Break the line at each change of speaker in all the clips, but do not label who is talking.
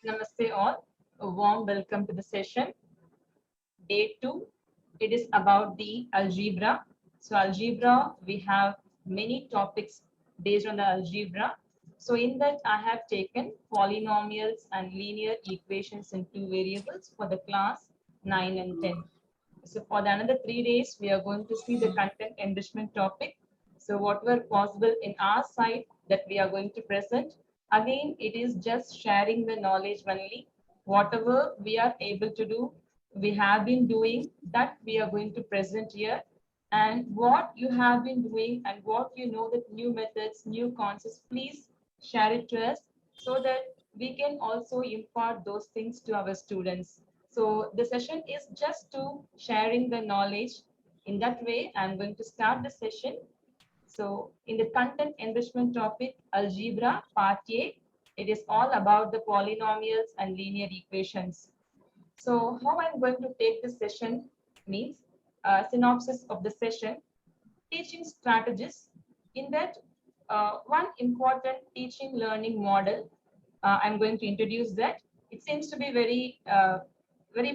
Namaste all. A warm welcome to the session. Day 2. It is about the algebra. So algebra, we have many topics based on the algebra. So in that I have taken polynomials and linear equations in two variables for the class 9 and 10. So for the another 3 days, we are going to see the content enrichment topic. So whatever possible in our side that we are going to present. Again, it is just sharing the knowledge only. Whatever we are able to do, we have been doing that we are going to present here. And what you have been doing and what you know that new methods, new concepts, please share it to us so that we can also impart those things to our students. So the session is just to sharing the knowledge. In that way, I'm going to start the session. So in the content enrichment topic, algebra, part A, it is all about the polynomials and linear equations. So how I'm going to take this session means synopsis of the session, teaching strategies. In that, one important teaching learning model, I'm going to introduce that. It seems to be very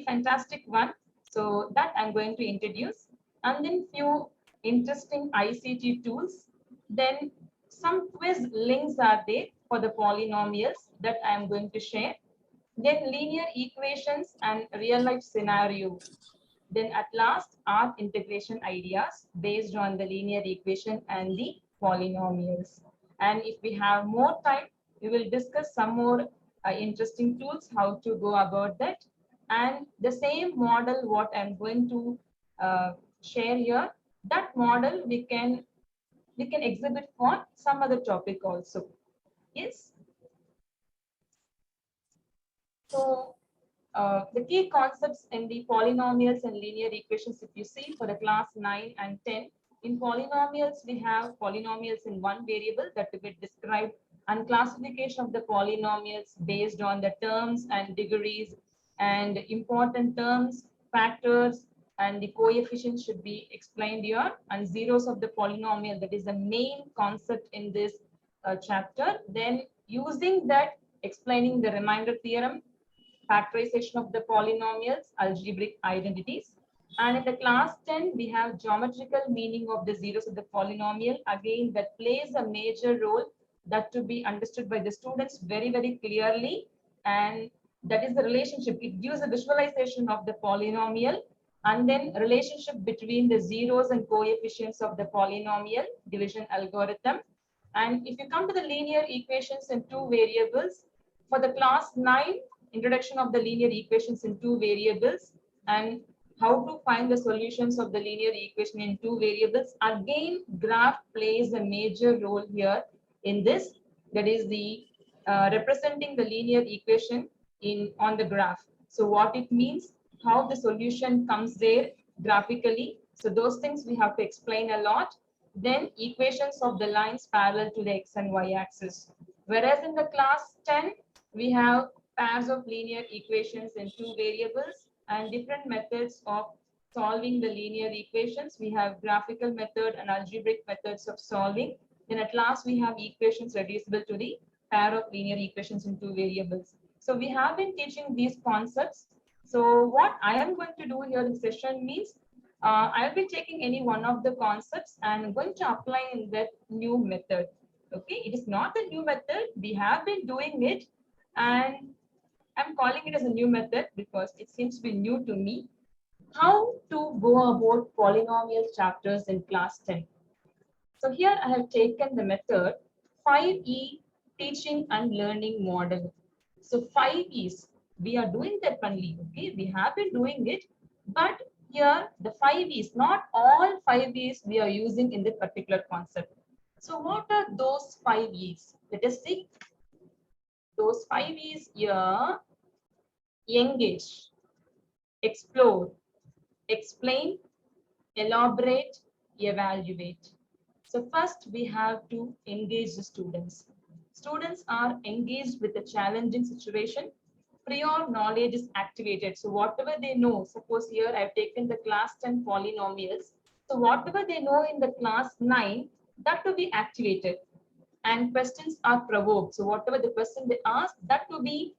fantastic one. So that I'm going to introduce. And then few interesting ICT tools. Then some quiz links are there for the polynomials that I'm going to share. Then linear equations and real life scenario. Then at last, art integration ideas based on the linear equation and the polynomials. And if we have more time, we will discuss some more interesting tools, how to go about that. And the same model, what I'm going to share here, that model we can exhibit for some other topic also. Yes. So the key concepts in the polynomials and linear equations, if you see for the class 9 and 10, in polynomials, we have polynomials in one variable that will be described and classification of the polynomials based on the terms and degrees and important terms, factors, and the coefficients should be explained here, and zeros of the polynomial, that is the main concept in this chapter. Then using that, explaining the remainder theorem, factorization of the polynomials, algebraic identities. And in the class 10, we have geometrical meaning of the zeros of the polynomial. Again, that plays a major role that to be understood by the students very clearly. And that is the relationship. It gives a visualization of the polynomial and then relationship between the zeros and coefficients of the polynomial division algorithm. And if you come to the linear equations in two variables, for the class 9, introduction of the linear equations in two variables and how to find the solutions of the linear equation in two variables. Again, graph plays a major role here in this. That is the representing the linear equation on the graph. So what it means, how the solution comes there graphically. So those things we have to explain a lot. Then equations of the lines parallel to the x and y axis. Whereas in the class 10, we have pairs of linear equations in two variables and different methods of solving the linear equations. We have graphical method and algebraic methods of solving. Then at last, we have equations reducible to the pair of linear equations in two variables. So we have been teaching these concepts. So what I am going to do here in session means I'll be taking any one of the concepts and going to apply in that new method. Okay, it is not a new method. We have been doing it, and I'm calling it as a new method because it seems to be new to me. How to go about polynomial chapters in class 10. So here I have taken the method 5E teaching and learning model. So 5E's, we are doing that only, okay? We have been doing it, but here the 5E's, not all 5E's we are using in this particular concept. So what are those 5E's? Let us see. Those 5E's here: engage, explore, explain, elaborate, evaluate. So first we have to engage the students. Students are engaged with a challenging situation. Prior knowledge is activated. So whatever they know, suppose here I've taken the class 10 polynomials. So whatever they know in the class 9, that to be activated. And questions are provoked. So whatever the question they ask, that to be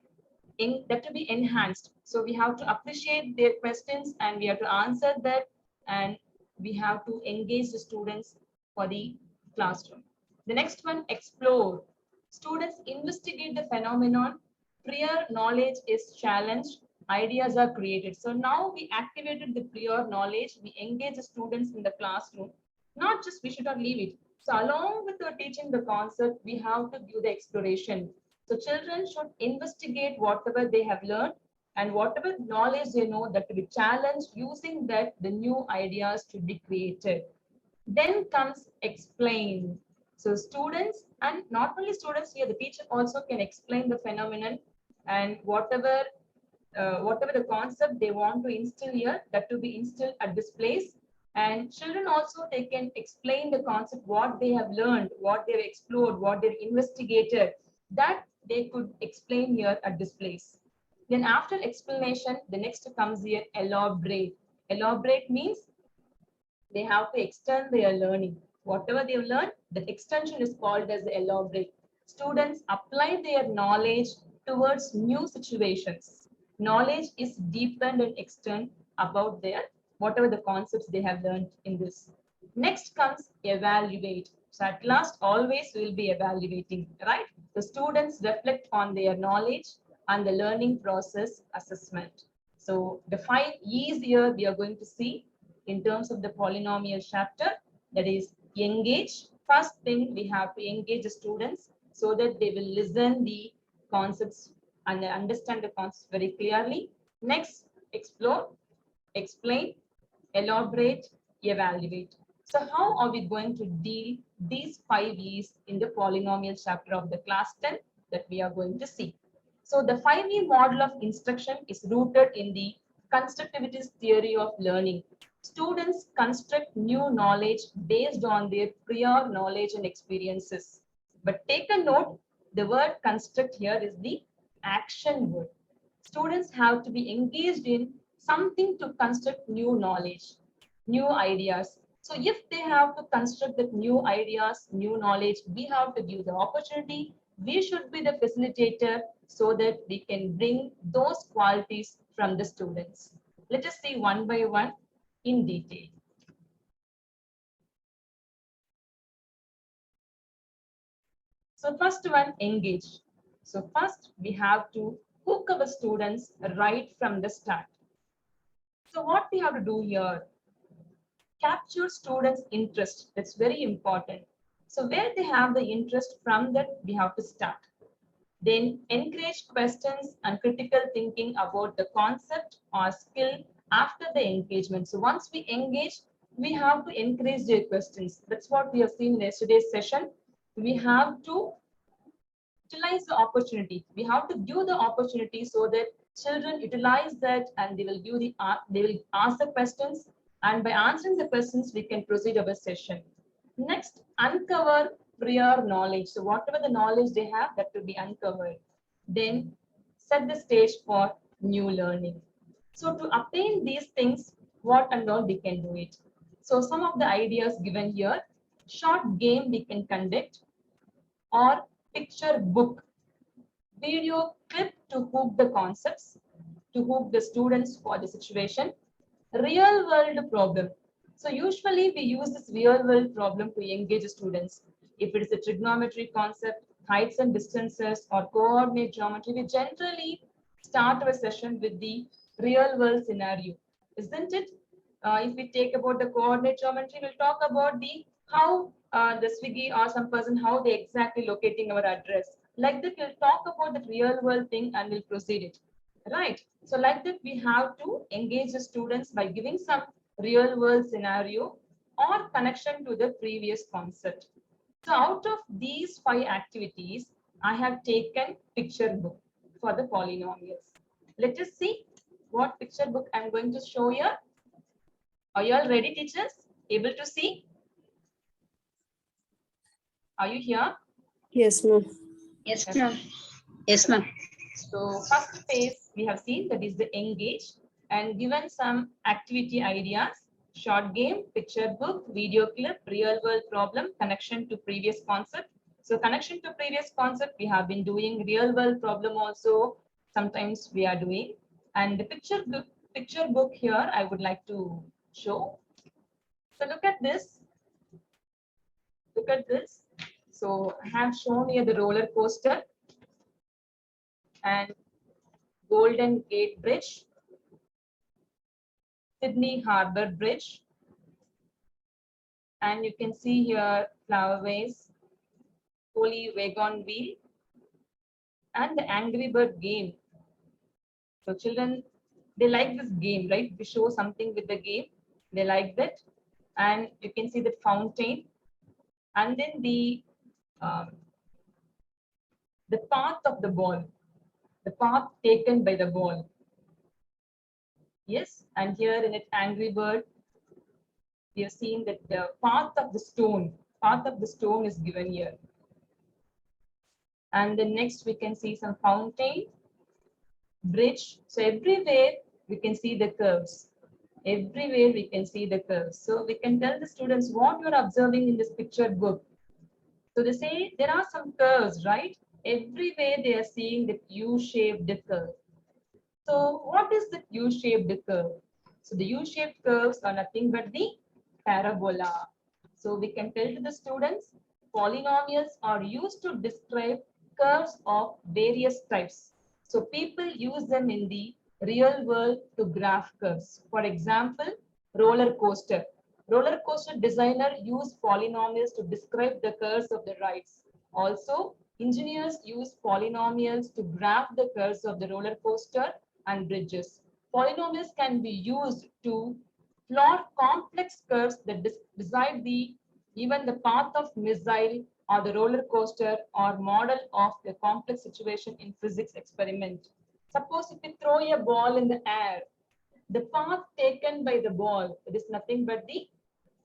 that to be enhanced. So we have to appreciate their questions and we have to answer that, and we have to engage the students for the classroom. The next one, explore. Students investigate the phenomenon. Prior knowledge is challenged. Ideas are created. So now we activated the prior knowledge. We engage the students in the classroom. Not just, we should not leave it. So along with the teaching the concept, we have to give the exploration. So children should investigate whatever they have learned and whatever knowledge they know, that to be challenged, using that the new ideas to be created. Then comes explain. So students, and not only students here, the teacher also can explain the phenomenon and whatever the concept they want to instill here, that to be instilled at this place. And children also, they can explain the concept, what they have learned, what they've explored, what they've investigated, that they could explain here at this place. Then after explanation, the next comes here, elaborate. Elaborate means they have to extend their learning. Whatever they've learned, the extension is called as elaborate. Students apply their knowledge towards new situations. Knowledge is deepened and extend about their whatever the concepts they have learned in this. Next comes evaluate. So at last, always we will be evaluating, right? The students reflect on their knowledge and the learning process assessment. So the 5 E's here we are going to see in terms of the polynomial chapter, that is engage. First thing, we have to engage the students so that they will listen the concepts and understand the concepts very clearly. Next, explore, explain, elaborate, evaluate. So how are we going to deal these 5 E's in the polynomial chapter of the class 10 that we are going to see? So the 5E model of instruction is rooted in the constructivist theory of learning. Students construct new knowledge based on their prior knowledge and experiences. But take a note, the word construct here is the action word. Students have to be engaged in something to construct new knowledge, new ideas. So if they have to construct that new ideas, new knowledge, we have to give the opportunity. We should be the facilitator so that we can bring those qualities from the students. Let us see one by one in detail. So first one, engage. So first we have to hook our students right from the start. So what we have to do here, capture students' interest. That's very important. So where they have the interest, from that we have to start. Then encourage questions and critical thinking about the concept or skill after the engagement. So once we engage, we have to encourage their questions. That's what we have seen in yesterday's session. We have to utilize the opportunity. We have to give the opportunity so that children utilize that and they will give they will ask the questions, and by answering the questions we can proceed our session. Next, uncover prior knowledge. So whatever the knowledge they have, that will be uncovered. Then set the stage for new learning. So to obtain these things, what and all we can do it. So some of the ideas given here, short game we can conduct, or picture book, video clip to hook the concepts, to hook the students for the situation, real world problem. So usually we use this real world problem to engage students. If it is a trigonometry concept, heights and distances, or coordinate geometry, we generally start our session with the real world scenario, isn't it? If we take about the coordinate geometry, we'll talk about the how the Swiggy or some person, how they exactly locating our address. Like that, we'll talk about the real world thing and we'll proceed it. Right. So like that, we have to engage the students by giving some real world scenario or connection to the previous concept. So out of these 5 activities, I have taken picture book for the polynomials. Let us see what picture book I'm going to show here. Are you all ready, teachers? Able to see? Are you here?
Yes, ma'am.
Yes, ma'am. Yes, ma'am.
So first phase we have seen, that is the engage, and given some activity ideas, short game, picture book, video clip, real world problem, connection to previous concept. So connection to previous concept, we have been doing real world problem also, sometimes we are doing. And the picture book here, I would like to show. So look at this. Look at this. So I have shown here the roller coaster and Golden Gate Bridge, Sydney Harbour Bridge, and you can see here flower vase, Holy Wagon Wheel, and the Angry Bird game. So children, they like this game, right? We show something with the game, they like that. And you can see the fountain, and then um, the path of the ball, the path taken by the ball. Yes, and here in it, Angry Bird, we have seen that the path of the stone is given here. And then next we can see some fountain, bridge. So everywhere we can see the curves. Everywhere we can see the curves. So we can tell the students what you're observing in this picture book. So they say there are some curves, right? Everywhere they are seeing the U-shaped curve. So what is the U-shaped curve? So the U-shaped curves are nothing but the parabola. So we can tell to the students, polynomials are used to describe curves of various types. So people use them in the real world to graph curves. For example, roller coaster. Roller coaster designer use polynomials to describe the curves of the rides. Also, engineers use polynomials to graph the curves of the roller coaster and bridges. Polynomials can be used to plot complex curves that decide the even the path of missile or the roller coaster or model of the complex situation in physics experiment. Suppose if you throw a ball in the air, the path taken by the ball, it is nothing but the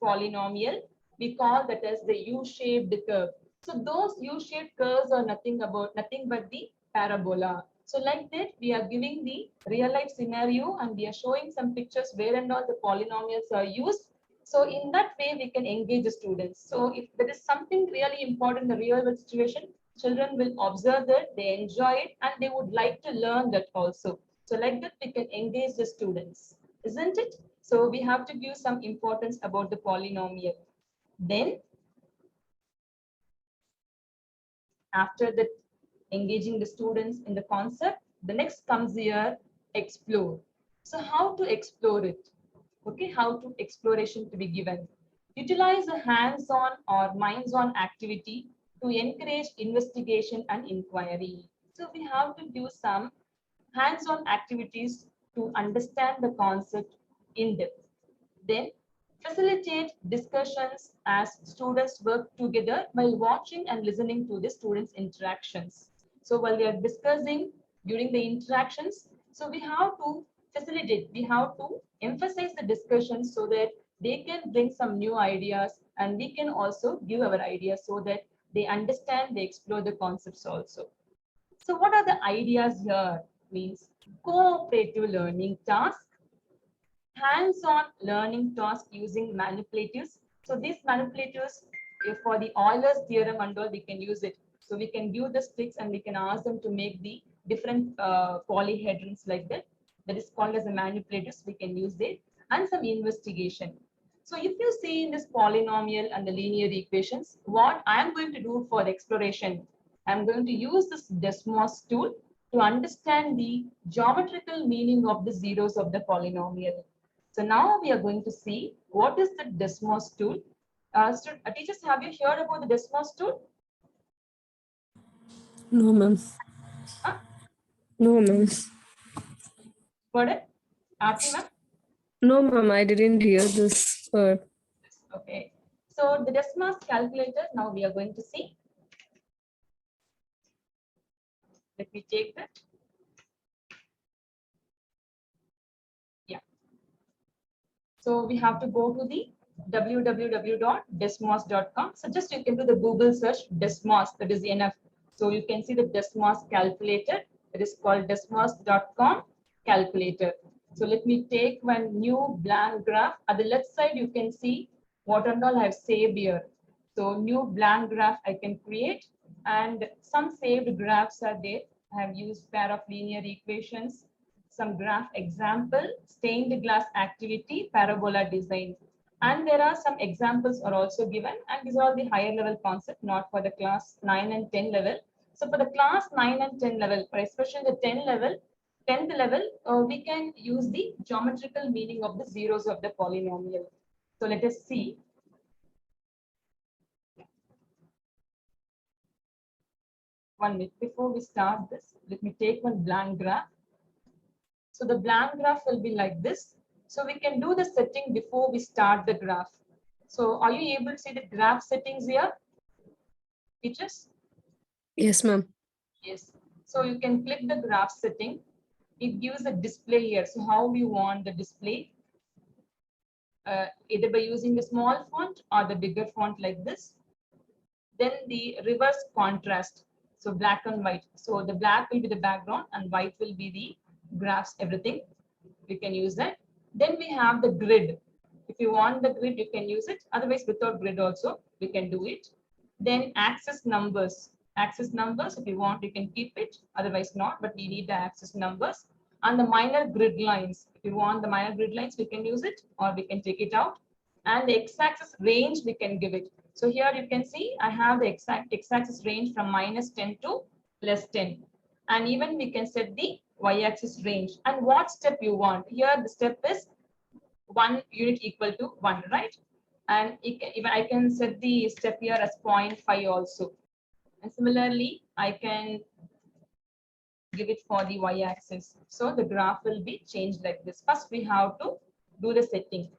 polynomial. We call that as the U-shaped curve. So those U-shaped curves are nothing but the parabola. So like that, we are giving the real life scenario and we are showing some pictures where and all the polynomials are used. So in that way, we can engage the students. So if there is something really important in the real world situation, children will observe that, they enjoy it, and they would like to learn that also. So like that, we can engage the students, isn't it? So we have to give some importance about the polynomial. Then after that, engaging the students in the concept, the next comes here, explore. So how to explore it? Okay, how to exploration to be given. Utilize a hands-on or minds-on activity to encourage investigation and inquiry. So we have to do some hands-on activities to understand the concept in depth. Then facilitate discussions as students work together while watching and listening to the students' interactions. So while we are discussing during the interactions, so we have to facilitate, we have to emphasize the discussion so that they can bring some new ideas and we can also give our ideas so that they understand, they explore the concepts also. So what are the ideas here? Means cooperative learning task, hands-on learning task using manipulatives. So these manipulatives, if for the Euler's theorem and all, we can use it. So we can give the sticks and we can ask them to make the different polyhedrons like that. That is called as a manipulatives. We can use it and some investigation. So if you see in this polynomial and the linear equations, what I am going to do for the exploration, I am going to use this Desmos tool to understand the geometrical meaning of the zeros of the polynomial. So now we are going to see what is the Desmos tool. Teachers, have you heard about the Desmos tool?
No, ma'am.
Huh?
No, ma'am.
Got it? Aarti, ma'am?
No, ma'am. I didn't hear this word.
Okay. So the Desmos calculator, now we are going to see. Let me take that. Yeah. So we have to go to the www.desmos.com. So just you can do the Google search Desmos, that is enough. So you can see the Desmos calculator. It is called desmos.com calculator. So let me take one new blank graph. At the left side, you can see what and all I have saved here. So new blank graph I can create and some saved graphs are there. I I have used pair of linear equations, some graph example, stained glass activity, parabola design. And there are some examples are also given, and these are the higher level concept, not for the class 9 and 10 level. So for the class 9 and 10 level, for especially the 10th level, we can use the geometrical meaning of the zeros of the polynomial. So let us see. One minute before we start this, let me take one blank graph. So the blank graph will be like this. So we can do the setting before we start the graph. So are you able to see the graph settings here? Teachers?
Yes, ma'am.
Yes. So you can click the graph setting. It gives a display here. So how we want the display? Either by using the small font or the bigger font like this. Then the reverse contrast. So black and white. So the black will be the background and white will be the graphs, everything. We can use that. Then we have the grid. If you want the grid, you can use it. Otherwise, without grid also, we can do it. Then axis numbers. Axis numbers, if you want, you can keep it. Otherwise not, but we need the axis numbers. And the minor grid lines. If you want the minor grid lines, we can use it or we can take it out. And the x-axis range, we can give it. So here you can see I have the exact x-axis range from -10 to +10. And even we can set the y-axis range. And what step you want. Here the step is 1 unit equal to 1, right? And even I can set the step here as 0.5 also. And similarly, I can give it for the y-axis. So the graph will be changed like this. First, we have to do the setting.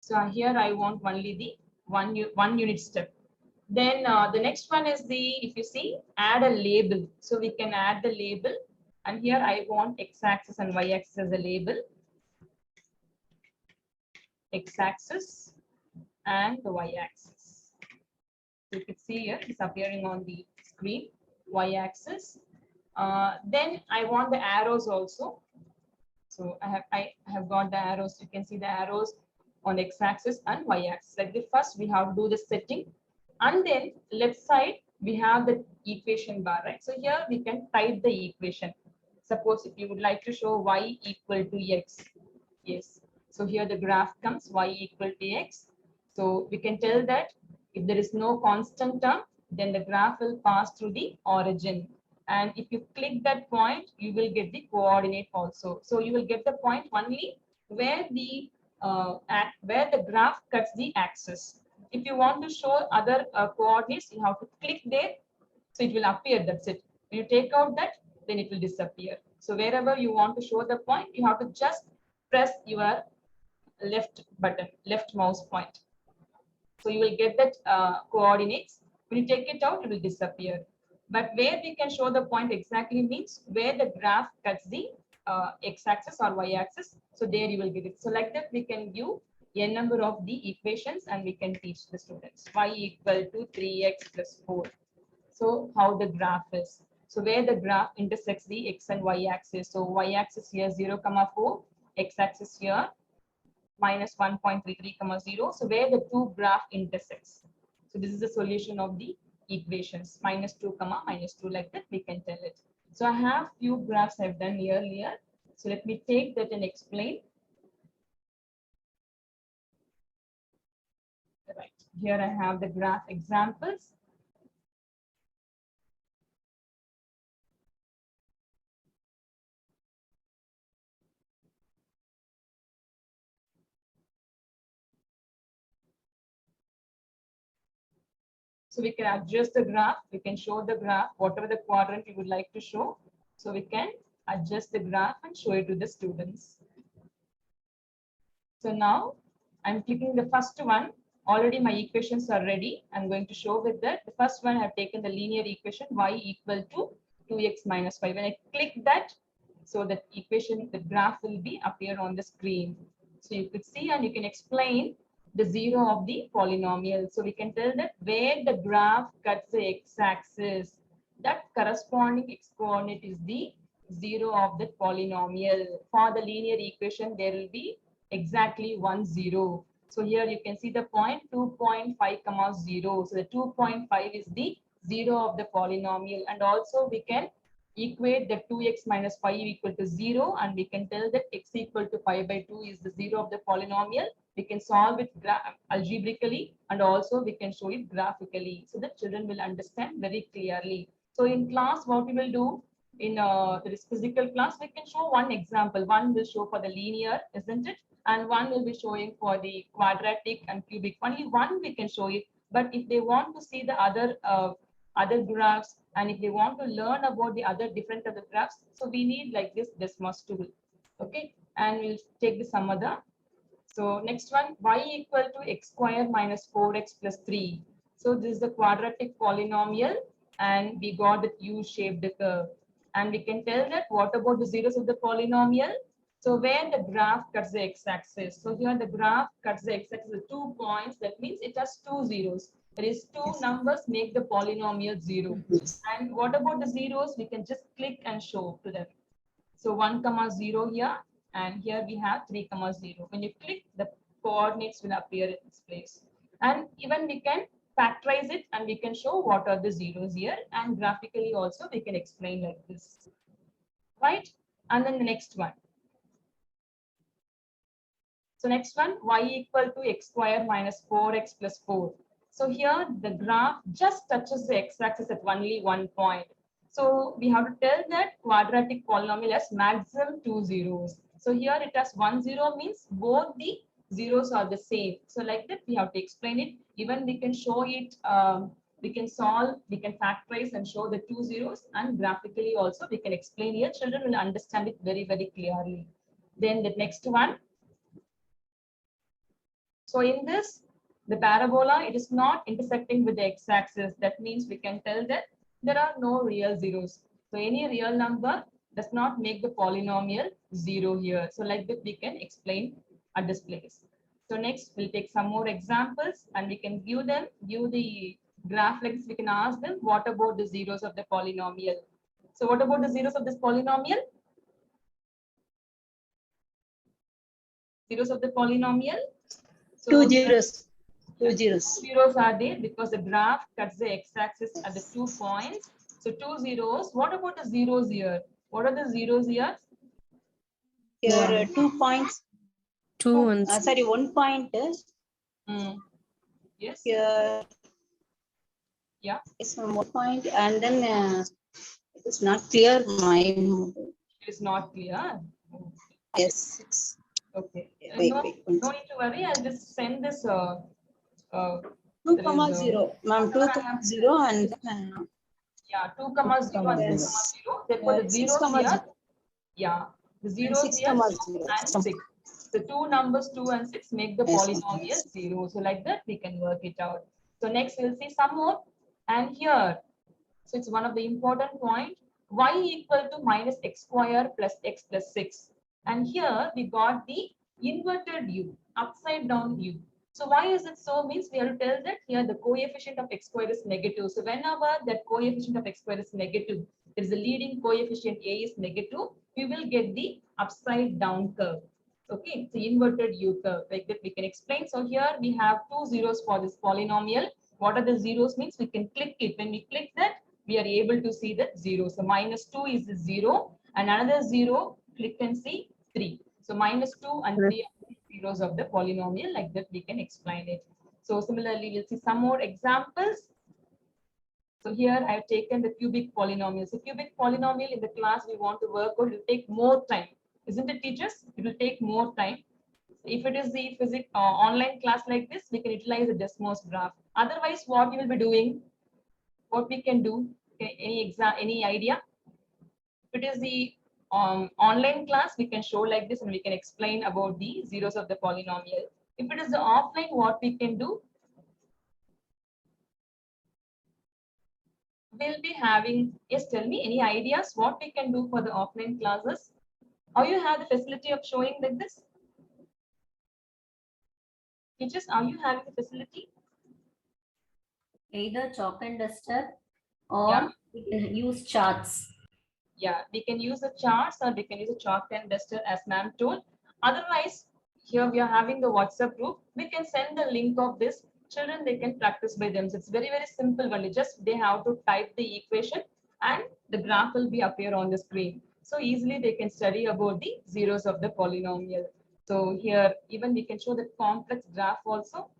So here I want only the one unit step. Then the next one is the, if you see, add a label. So we can add the label. And here I want x-axis and y-axis as a label. X-axis and the y-axis. You can see here it's appearing on the screen, y-axis. Then I want the arrows also. So I have got the arrows. You can see the arrows on x-axis and y-axis. Like the first, we have to do the setting, and then left side we have the equation bar, right? So here we can type the equation. Suppose if you would like to show y equal to x, yes. So here the graph comes y equal to x. So we can tell that if there is no constant term, then the graph will pass through the origin. And if you click that point, you will get the coordinate also. So you will get the point only where the graph cuts the axis. If you want to show other coordinates, you have to click there. So it will appear, that's it. When you take out that, then it will disappear. So wherever you want to show the point, you have to just press your left button, left mouse point. So you will get that coordinates. When you take it out, it will disappear. But where we can show the point exactly means where the graph cuts the x-axis or y-axis. So there you will get it. So like that, we can give n number of the equations and we can teach the students. Y equal to 3x plus 4. So how the graph is. So where the graph intersects the x and y axis. So y axis here 0, 4, x axis here -1.33, 0. So where the two graph intersects. So this is the solution of the equations, -2, -2, like that we can tell it. So I have few graphs I've done earlier. So let me take that and explain. Right. Here I have the graph examples. So we can adjust the graph, we can show the graph, whatever the quadrant you would like to show. So we can adjust the graph and show it to the students. So now I'm clicking the first one. Already my equations are ready. I'm going to show with that. The first one I've taken the linear equation y equal to 2x minus 5. When I click that, so that equation, the graph will be appear on the screen. So you could see and you can explain the zero of the polynomial. So we can tell that where the graph cuts the x-axis, that corresponding x-coordinate is the zero of the polynomial. For the linear equation, there will be exactly 1, 0. So here you can see the point 2.5 comma 0. So the 2.5 is the 0 of the polynomial, and also we can equate the 2x minus 5 equal to 0, and we can tell that x equal to 5 by 2 is the 0 of the polynomial. We can solve it algebraically, and also we can show it graphically so that children will understand very clearly. So in class, what we will do in this physical class, we can show one example. One will show for the linear, isn't it? And one will be showing for the quadratic and cubic. Only one we can show it. But if they want to see the other graphs, and if they want to learn about the other different other graphs, so we need like this Desmos tool. Okay, and we'll take the sum of the. So next one, y equal to x square minus 4x plus 3. So this is the quadratic polynomial, and we got the U-shaped curve. And we can tell that what about the zeros of the polynomial? So where the graph cuts the x-axis. So here the graph cuts the x-axis with 2 points. That means it has 2 zeros. That is, two numbers make the polynomial 0. And what about the zeros? We can just click and show to them. So 1 comma 0 here, and here we have 3 comma 0. When you click, the coordinates will appear in this place. And even we can factorize it, and we can show what are the zeros here, and graphically also we can explain like this, right? And then the next one. So next one, y equal to x square minus 4x plus 4. So here the graph just touches the x-axis at only 1 point. So we have to tell that quadratic polynomial has maximum 2 zeros. So here it has 1 0 means both the zeros are the same. So like that we have to explain it. Even we can show it, we can solve, we can factorize and show the 2 zeros, and graphically also we can explain here. Children will understand it very, very clearly. Then the next one. So in this, the parabola, it is not intersecting with the x-axis. That means we can tell that there are no real zeros. So any real number does not make the polynomial 0 here. So like that we can explain at this place. So next we'll take some more examples, and we can view the graph like this. We can ask them, what about the zeros of the polynomial? So what about the zeros of this polynomial? Zeros of the polynomial? So
2 zeros. 2 zeros.
Zeros are there because the graph cuts the x-axis at the 2 points. So 2 zeros. What about the zeros here? What are the zeros here?
Here 2 points.
2 and
Sorry, 1 point.
Yes.
Here.
Yeah.
It's 1 point, and then it is not clear.
It is not clear.
Yes. It's,
Okay.
wait,
No,
wait.
no need to worry. I'll just send this.
2 comma 0. Ma'am, 2 comma 0 and
yeah, 2 comma 0 and 3 comma 0. Therefore, the
6
zeros
comma
here.
0.
Yeah, the zeros
6
here
comma
2
0.
and 6. The two numbers 2 and 6 make the
Yes,
polynomial
yes.
0. So like that we can work it out. So next we'll see some more. And here, so it's one of the important point. Y equal to minus x square plus x plus 6. And here we got the inverted u, upside down u. So why is it so? Means we have to tell that here the coefficient of x square is negative. So whenever that coefficient of x square is negative, there is a leading coefficient a is negative, we will get the upside down curve. Okay, so inverted u curve, like that we can explain. So here we have 2 zeros for this polynomial. What are the zeros means? We can click it. When we click that, we are able to see the 0. So minus 2 is the 0, and another 0, click and see 3. So minus 2 and 3 are the zeros of the polynomial. Like that we can explain it. So similarly, we'll see some more examples. So here I have taken the cubic polynomial. So cubic polynomial in the class we want to work on, it will take more time. Isn't it, teachers? It will take more time. If it is the physics online class like this, we can utilize the Desmos graph. Otherwise, what you will be doing, what we can do, any idea? If it is the online class, we can show like this and we can explain about the zeros of the polynomial. If it is the offline, what we can do, we'll be having, yes, tell me any ideas what we can do for the offline classes? Or you have the facility of showing like this? Teachers, are you having the facility?
Either chalk and duster or use charts.
Yeah, we can use the charts or we can use a chalk and duster as ma'am told. Otherwise, here we are having the WhatsApp group. We can send the link of this. Children, they can practice by themselves. It's very, very simple only. Just they have to type the equation and the graph will be appear on the screen. So easily they can study about the zeros of the polynomial. So here, even we can show the complex graph also.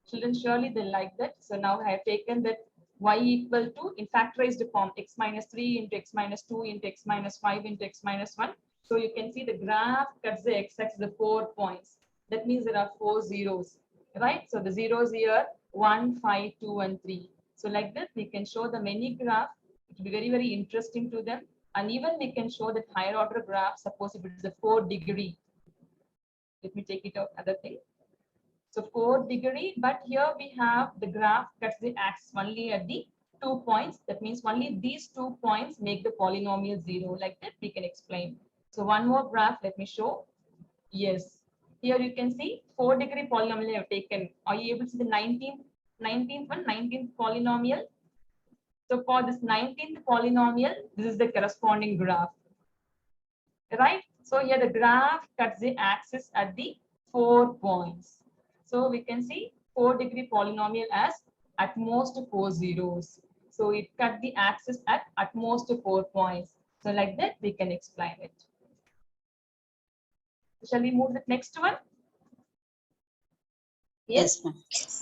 Children, surely they like that. So now I have taken that y equal to in factorized form x minus 3 into x minus 2 into x minus 5 into x minus 1. So you can see the graph cuts the x-axis, the 4 points. That means there are 4 zeros, right? So the zeros here, 1, 5, 2, and 3. So like this, we can show the many graph. It will be very, very interesting to them. And even we can show that higher order graph, suppose if it is a 4-degree. Let me take it out, other thing. So 4-degree, but here we have the graph cuts the axis only at the 2 points. That means only these 2 points make the polynomial 0. Like that, we can explain. So one more graph, let me show. Yes, here you can see 4-degree polynomial I have taken. Are you able to see the 19th polynomial? So for this 19th polynomial, this is the corresponding graph, right? So here the graph cuts the axis at the 4 points. So we can see 4-degree polynomial as at most 4 zeros. So it cut the axis at most 4 points. So like that, we can explain it. Shall we move to the next one?
Yes, ma'am.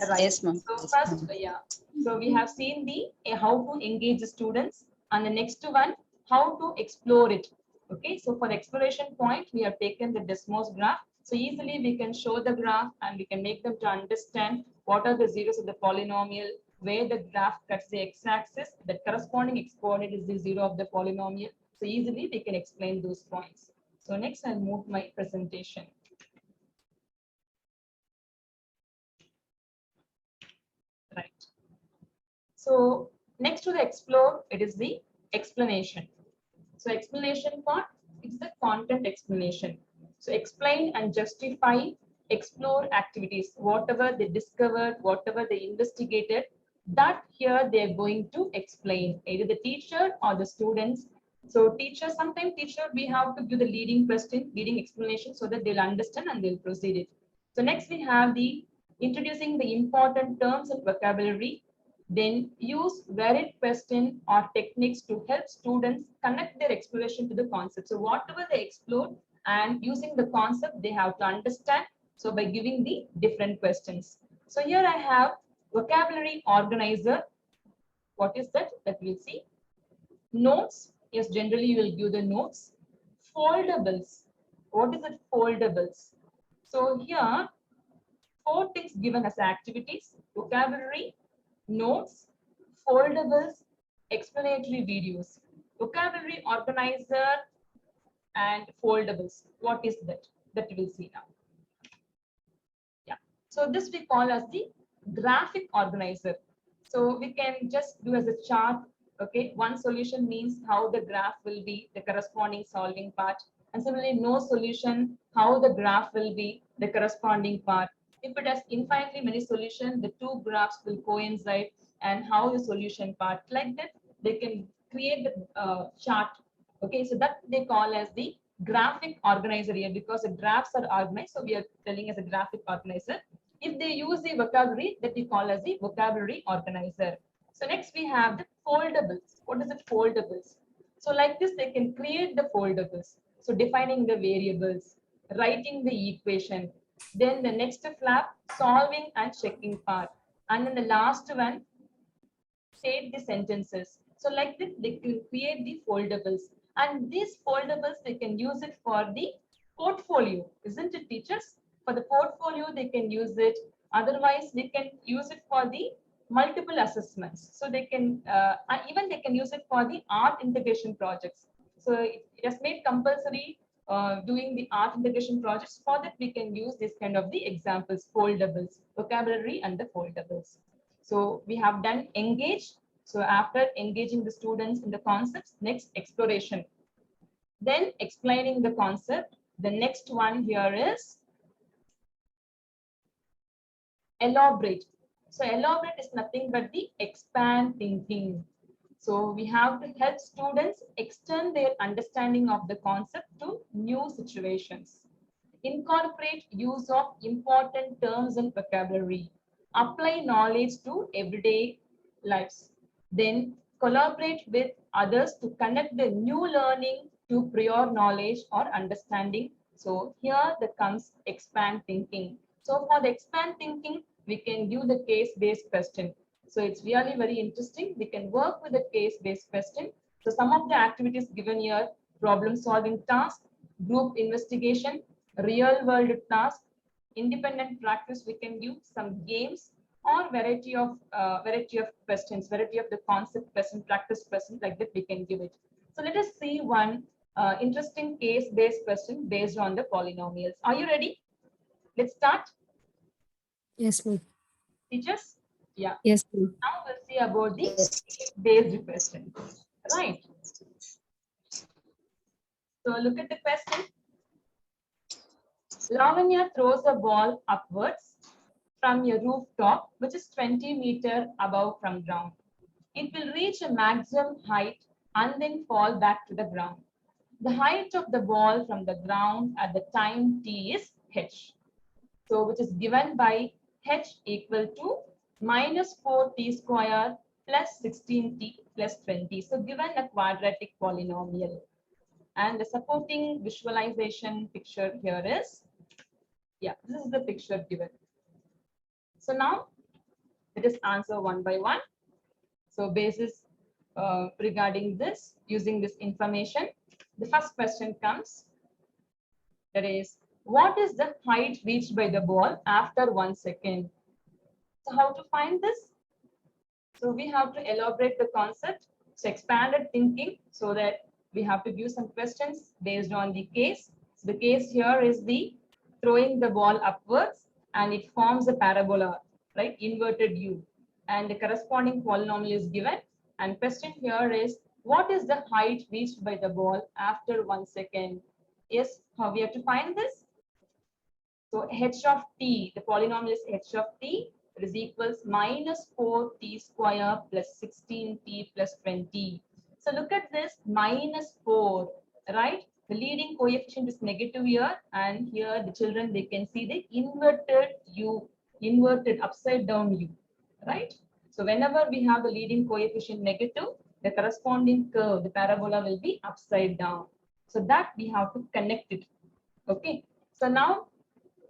Right.
Yes, ma'am.
So first, yeah. So we have seen the how to engage the students, and the next one, how to explore it. Okay. So for the exploration point, we have taken the Desmos graph. So easily we can show the graph and we can make them to understand what are the zeros of the polynomial, where the graph cuts the x-axis, the corresponding exponent is the zero of the polynomial. So easily we can explain those points. So next I'll move my presentation. Right. So next to the explore, it is the explanation. So explanation part, it's the content explanation. So explain and justify, explore activities, whatever they discovered, whatever they investigated, that here they're going to explain, either the teacher or the students. So teacher, sometimes teacher, we have to give the leading question, leading explanation so that they'll understand and they'll proceed it. So next we have the introducing the important terms and vocabulary. Then use varied question or techniques to help students connect their exploration to the concept. So whatever they explore and using the concept, they have to understand. So by giving the different questions. So here I have vocabulary organizer. What is that? That we'll see. Notes. Yes, generally you will give the notes. Foldables. What is it? Foldables. So here, 4 things given as activities: vocabulary, notes, foldables, explanatory videos. Vocabulary organizer and foldables. What is that? That we will see now. Yeah. So this we call as the graphic organizer. So we can just do as a chart. Okay. One solution means how the graph will be, the corresponding solving part. And similarly, no solution, how the graph will be, the corresponding part. If it has infinitely many solutions, the 2 graphs will coincide, and how the solution part, like that, they can create the chart. Okay, so that they call as the graphic organizer here, because the graphs are organized. So we are telling as a graphic organizer. If they use the vocabulary, that we call as the vocabulary organizer. So next we have the foldables. What is it? Foldables. So like this, they can create the foldables. So defining the variables, writing the equation. Then the next flap, solving and checking part. And then the last one, state the sentences. So like this, they can create the foldables. And these foldables, they can use it for the portfolio. Isn't it, teachers? For the portfolio, they can use it. Otherwise, they can use it for the multiple assessments. So they can, even they can use it for the art integration projects. So it has made compulsory doing the art integration projects. For that, we can use this kind of the examples, foldables, vocabulary and the foldables. So we have done engage. So after engaging the students in the concepts, next exploration. Then explaining the concept. The next one here is elaborate. So elaborate is nothing but the expand thinking. So we have to help students extend their understanding of the concept to new situations. Incorporate use of important terms and vocabulary. Apply knowledge to everyday lives. Then collaborate with others to connect the new learning to prior knowledge or understanding. So here that comes expand thinking. So for the expand thinking, we can do the case-based question. So it's really very interesting. We can work with the case-based question. So some of the activities given here, problem solving task, group investigation, real world task, independent practice, we can do some games or variety of questions, variety of the concept question, practice question, like that we can give it. So let us see one interesting case-based question based on the polynomials. Are you ready? Let's start.
Yes, ma'am.
Teachers? Yeah.
Yes, ma'am.
Now we'll see about the case-based question. Right. So look at the question. Lavanya throws a ball upwards from a rooftop, which is 20 meters above from ground. It will reach a maximum height and then fall back to the ground. The height of the ball from the ground at the time t is h. So which is given by h equal to minus 4t square plus 16t plus 20. So given a quadratic polynomial. And the supporting visualization picture here is, yeah, this is the picture given. So now let us answer one by one. So basis regarding this, using this information, the first question comes, that is, what is the height reached by the ball after 1 second? So how to find this? So we have to elaborate the concept. So expanded thinking, so that we have to give some questions based on the case. So the case here is the throwing the ball upwards and it forms a parabola, right? Inverted U. And the corresponding polynomial is given. And question here is, what is the height reached by the ball after 1 second? Yes, how we have to find this? So h of t, the polynomial is h of t, it is equals minus 4t square plus 16t plus 20. So look at this, minus 4, right? The leading coefficient is negative here, and here the children, they can see the inverted u, inverted upside down u, right? So whenever we have the leading coefficient negative, the corresponding curve, the parabola will be upside down. So that we have to connect it. Okay. So now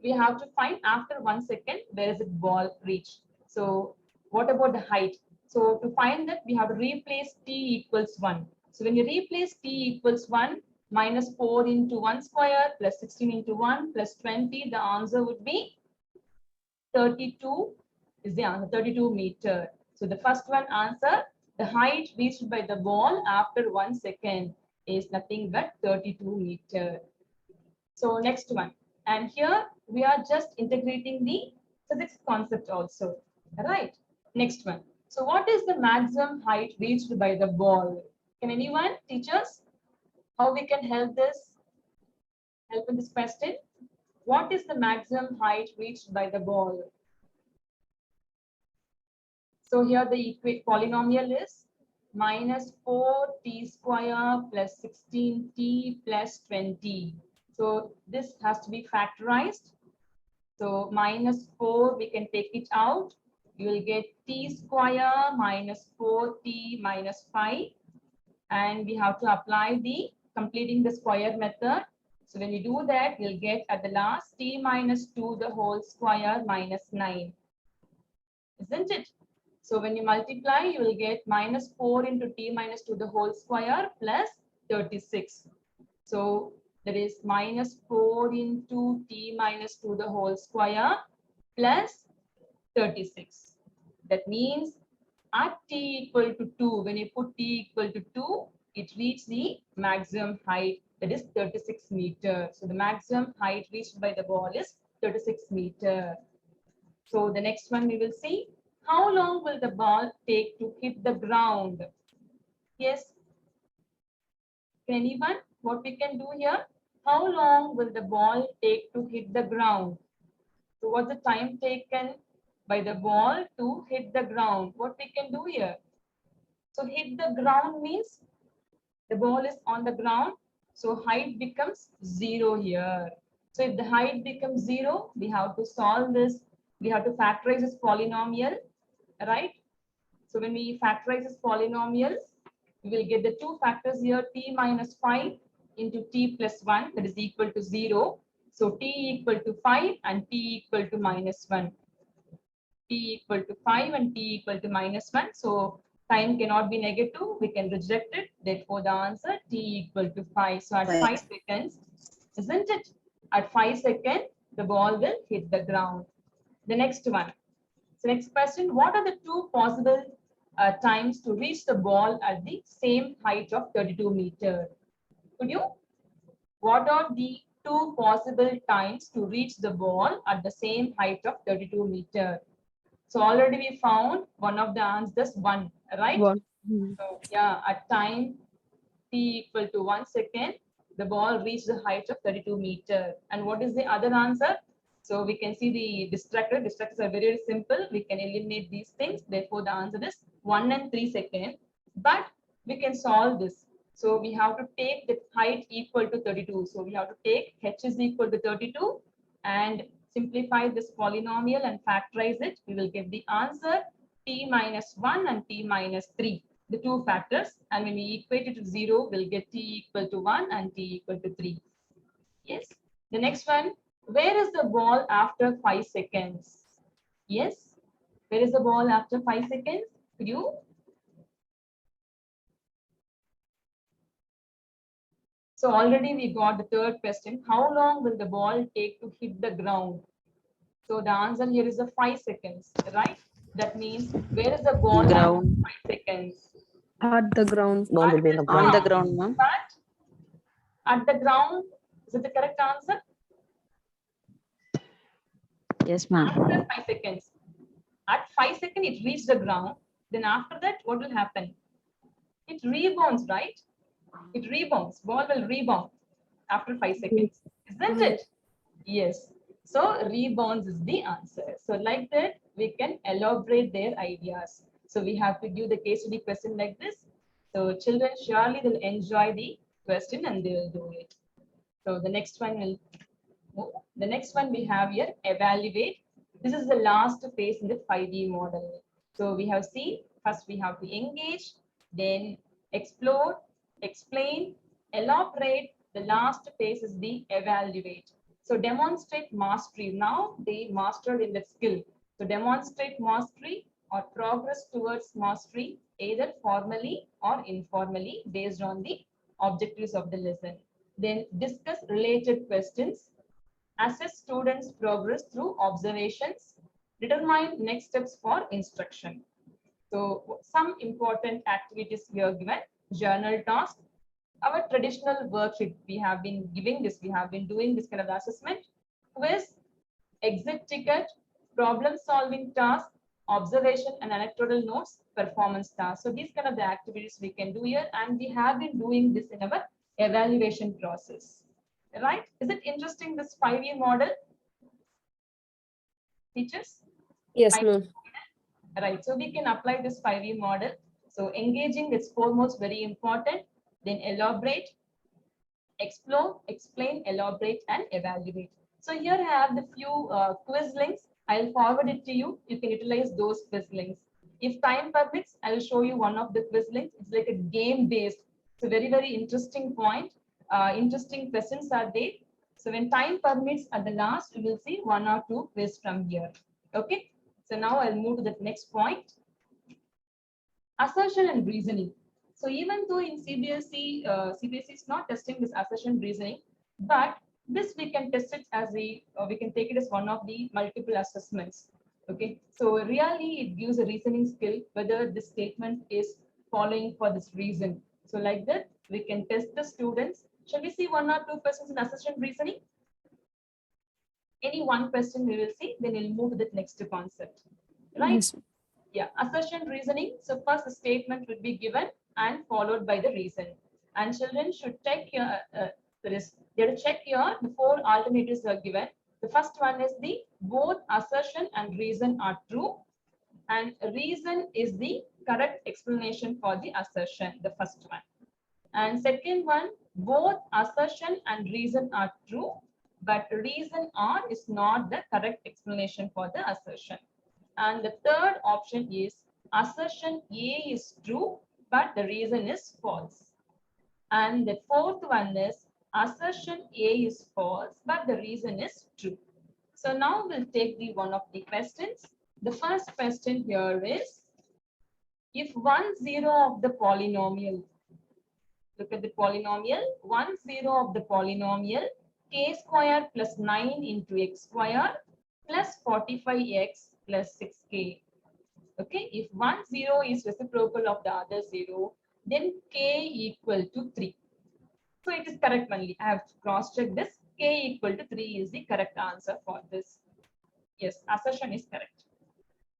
we have to find after 1 second, where is the ball reach? So what about the height? So to find that, we have to replace t equals 1. So when you replace t equals 1, minus 4 into 1 square plus 16 into 1 plus 20, the answer would be 32 is the answer, 32 meter. So the first one answer, the height reached by the ball after 1 second is nothing but 32 meter. So next one. And here we are just integrating the physics concept also. Right. Next one. So what is the maximum height reached by the ball? Can anyone teach us how we can help in this question? What is the maximum height reached by the ball? So here the polynomial is minus 4t square plus 16t plus 20. So this has to be factorized. So minus 4, we can take it out. You will get t square minus 4t minus 5. And we have to apply the completing the square method. So when you do that, you'll get at the last t minus 2 the whole square minus 9. Isn't it? So when you multiply, you will get minus 4 into t minus 2 the whole square plus 36. So that is minus 4 into t minus 2 the whole square plus 36. That means at t equal to 2, when you put t equal to 2, it reaches the maximum height, that is 36 meters. So the maximum height reached by the ball is 36 meters. So the next one we will see, how long will the ball take to hit the ground? Yes. Can anyone? What we can do here? How long will the ball take to hit the ground? So what's the time taken by the ball to hit the ground? What we can do here? So hit the ground means the ball is on the ground. So height becomes 0 here. So if the height becomes 0, we have to solve this. We have to factorize this polynomial, right? So when we factorize this polynomial, we will get the two factors here, t minus 5 into t plus 1, that is equal to 0. So t equal to 5 and t equal to minus 1. T equal to 5 and t equal to minus 1. So time cannot be negative. We can reject it. Therefore, the answer t equal to 5. So at 5 seconds, isn't it? At 5 seconds, the ball will hit the ground. The next one. So next question, what are the two possible times to reach the ball at the same height of 32 meters? Could you? What are the two possible times to reach the ball at the same height of 32 meters? So already we found one of the answers, 1, right?
1.
So yeah, at time t equal to 1 second, the ball reached the height of 32 meters. And what is the other answer? So we can see the distractor. Distractors are very, very simple. We can eliminate these things. Therefore, the answer is 1 and 3 seconds. But we can solve this. So we have to take the height equal to 32. So we have to take h is equal to 32 and simplify this polynomial and factorize it. We will get the answer t minus 1 and t minus 3. The two factors, and when we equate it to 0, we'll get t equal to 1 and t equal to 3. Yes. The next one, where is the ball after 5 seconds? Yes. Where is the ball after 5 seconds? Could you? So already we got the third question. How long will the ball take to hit the ground? So the answer here is the 5 seconds, right? That means where is the ball
Ground.
after 5 seconds?
At the ground.
Ball will be
At
on the ground, ma'am.
But at the ground, is it the correct answer?
Yes, ma'am.
After 5 seconds. At 5 seconds, it reached the ground. Then after that, what will happen? It rebounds, right? It rebounds. Ball will rebound after 5 seconds. Isn't it? Yes. So rebounds is the answer. So like that, we can elaborate their ideas. So we have to give the case study question like this. So children surely will enjoy the question and they will do it. So the next one will move. The next one we have here, evaluate. This is the last phase in the 5E model. So we have seen, first we have to engage, then explore, explain, elaborate. The last phase is the evaluate. So demonstrate mastery. Now they mastered in the skill. So demonstrate mastery or progress towards mastery, either formally or informally, based on the objectives of the lesson. Then discuss related questions, assess students' progress through observations, determine next steps for instruction. So some important activities we are given, journal task, our traditional worksheet, we have been giving this, we have been doing this kind of assessment, quiz, exit ticket, problem solving task, observation and electoral notes, performance task. So these kind of the activities we can do here, and we have been doing this in our evaluation process, right? Is it interesting, this 5E model, teachers?
Yes, ma'am.
Right, so we can apply this 5E model. So engaging is foremost very important, then elaborate, explore, explain, elaborate, and evaluate. So here I have the few quiz links. I'll forward it to you. You can utilize those quiz links. If time permits, I'll show you one of the quiz links. It's like a game based. It's a very, very interesting point. Interesting questions are there. So when time permits, at the last, we will see 1 or 2 quiz from here. Okay. So now I'll move to the next point. Assertion and reasoning. So even though in CBSE, CBSE is not testing this assertion reasoning, but this we can test it as we can take it as one of the multiple assessments. Okay, so really it gives a reasoning skill whether this statement is following for this reason. So like that, we can test the students. Shall we see 1 or 2 questions in assertion reasoning? Any one question we will see, then we'll move to the next concept. Right?
Yes.
Yeah, assertion reasoning. So first the statement would be given and followed by the reason. And children should check here, they have to check here the 4 alternatives are given. The first one is the both assertion and reason are true. And reason is the correct explanation for the assertion, the first one. And second one, both assertion and reason are true. but reason R is not the correct explanation for the assertion. And the third option is assertion A is true, but the reason is false. And the fourth one is assertion A is false, but the reason is true. So now we'll take the one of the questions. The first question here is, if 1 0 of the polynomial, look at the polynomial, 1 0 of the polynomial k square plus 9 into x square plus 45x plus 6k. Okay, if 1 0 is reciprocal of the other 0, then k equal to 3. So it is correct only. I have cross-checked this. K equal to 3 is the correct answer for this. Yes, assertion is correct.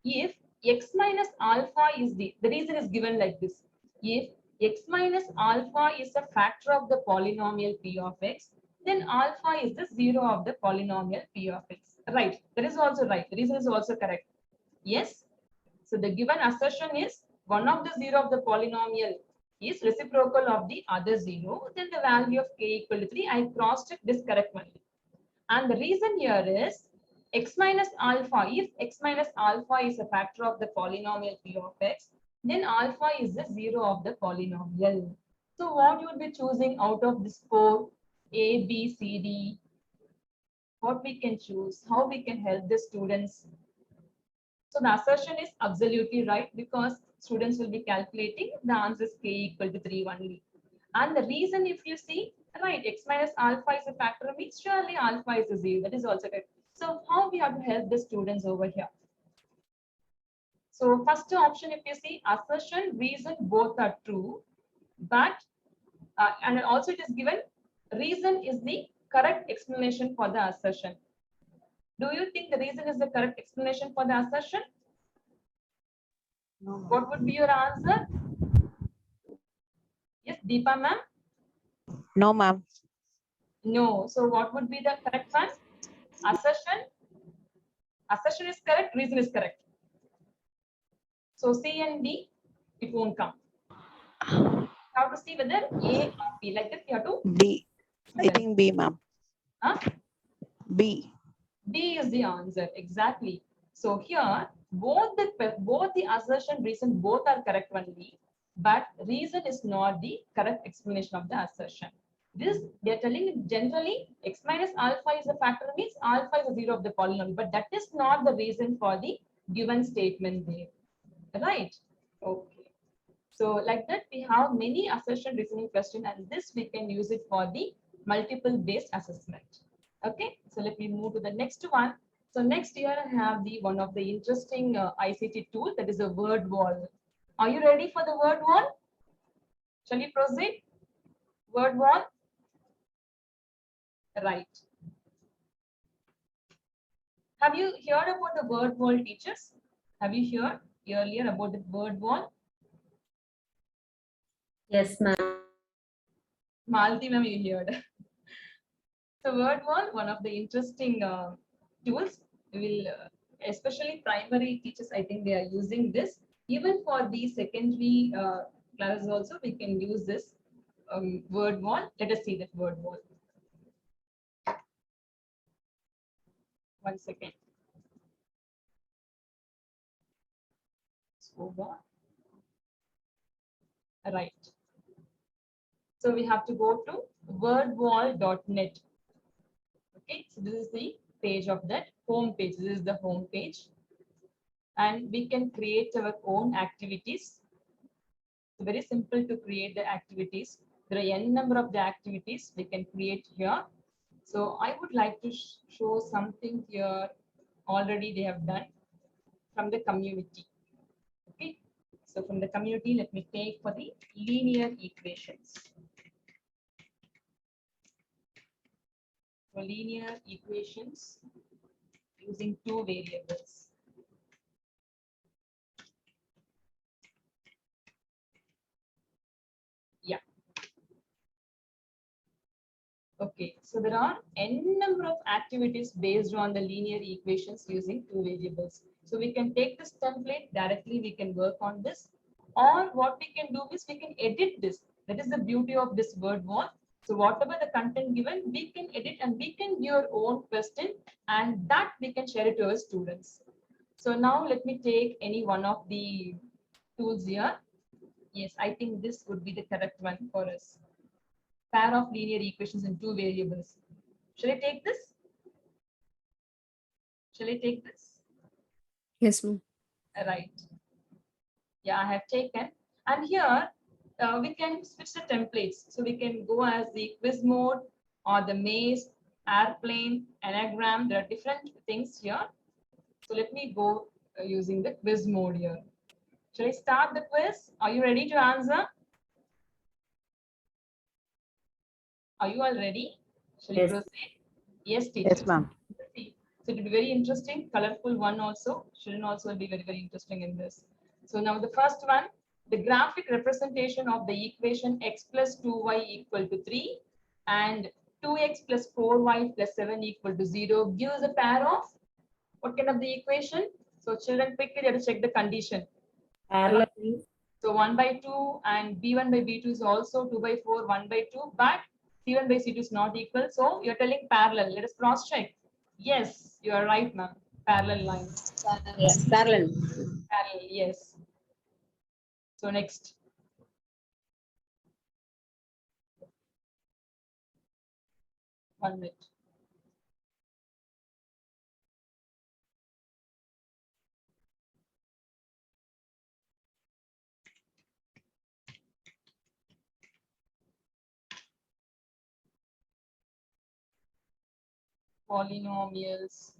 If x minus alpha is the reason is given like this. If x minus alpha is a factor of the polynomial p of x, then alpha is the 0 of the polynomial p of x. Right, that is also right. The reason is also correct. Yes. So the given assertion is one of the 0 of the polynomial is reciprocal of the other 0, then the value of k equal to 3. I cross-checked this correct only. And the reason here is x minus alpha. If x minus alpha is a factor of the polynomial p of x, then alpha is the 0 of the polynomial. So what you would be choosing out of this 4, A, B, C, D? What we can choose, how we can help the students? So the assertion is absolutely right because students will be calculating the answer is k equal to 3 only. And the reason, if you see, right, x minus alpha is a factor means surely alpha is a 0. That is also correct. So how we have to help the students over here? So first option, if you see, assertion, reason, both are true, but and also it is given reason is the correct explanation for the assertion. Do you think the reason is the correct explanation for the assertion?
No,
What would be your answer? Yes, Deepa ma'am?
no, ma'am.
No. So what would be the correct one? Assertion. Assertion is correct, reason is correct. So C and D, it won't come. You have to see whether A or B. Like that, you have to.
B. I think B, ma'am.
Huh?
B.
B is the answer. Exactly. So here, both the assertion, reason, both are correct only, but reason is not the correct explanation of the assertion. This they are telling generally x minus alpha is a factor means alpha is a 0 of the polynomial, but that is not the reason for the given statement there. Right? Okay. So like that, we have many assertion reasoning question, and this we can use it for the multiple based assessment. Okay, so let me move to the next one. So next year I have the one of the interesting ICT tool, that is a word wall. Are you ready for the word wall? Shall we proceed? Word wall? Right. Have you heard about the word wall, teachers? Have you heard earlier about the word wall?
Yes, ma'am.
Malti ma'am, you heard. So word wall, one of the interesting tools. We will, especially primary teachers, I think they are using this. Even for the secondary classes also, we can use this word wall. Let us see that word wall. 1 second. So what? Right. So we have to go to wordwall.net. Okay, so this is the page of that home page. This is the home page. And we can create our own activities. It's very simple to create the activities. There are n number of the activities we can create here. So I would like to show something here already they have done from the community. Okay, so from the community, let me take for the linear equations. For linear equations using two variables. Yeah. Okay, so there are n number of activities based on the linear equations using two variables. So we can take this template directly, we can work on this, or what we can do is we can edit this. That is the beauty of this word wall. So whatever the content given, we can edit and we can give your own question and that we can share it to our students. So now let me take any one of the tools here. Yes, I think this would be the correct one for us. Pair of linear equations in two variables. Shall I take this? Shall I take this?
Yes, ma'am.
Right. Yeah, I have taken. And here we can switch the templates. So we can go as the quiz mode or the maze, airplane, anagram. There are different things here. So let me go using the quiz mode here. Shall I start the quiz? Are you ready to answer? Are you all ready? Shall we
Yes.
proceed? Yes, teacher.
Yes, ma'am.
So it will be very interesting, colorful one also. Children also will be very, very interesting in this. So now the first one, the graphic representation of the equation x plus 2y equal to 3 and 2x plus 4y plus 7 equal to 0 gives a pair of what kind of the equation? So children quickly have to check the condition.
Parallel.
So 1 by 2 and b1 by b2 is also 2 by 4, 1 by 2, but c1 by c2 is not equal. So you're telling parallel. Let us cross check. Yes, you are right, ma'am. Parallel line.
Parallel.
Parallel, yes. So next. One minute. Polynomials.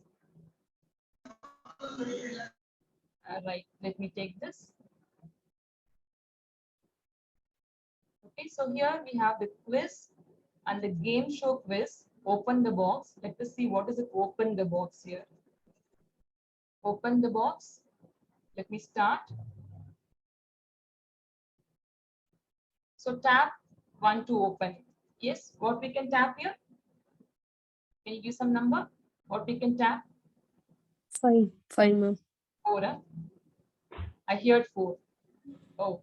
Right, let me take this. Okay, so here we have the quiz and the game show quiz. Open the box. Let us see what is it. Open the box here. Open the box. Let me start. So tap 1 to open. Yes, what we can tap here? Can you give some number? What we can tap?
5. 5, ma'am.
4. Huh? I heard 4. Oh.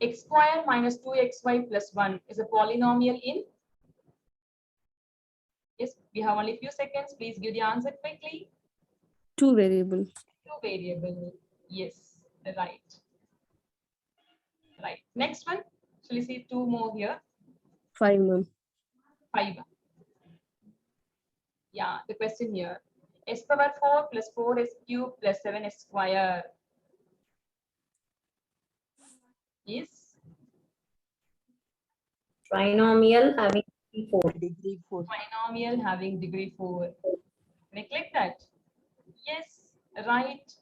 X square minus 2xy plus 1 is a polynomial in? Yes, we have only few seconds. Please give the answer quickly.
2 variable.
2 variable. Yes, right. Right. Next one. Shall we see 2 more here?
5, ma'am.
5. Yeah, the question here. S power 4 plus 4s cube plus 7s square is
Trinomial having 4.
Degree 4.
trinomial having degree 4. Can I click that? Yes, right.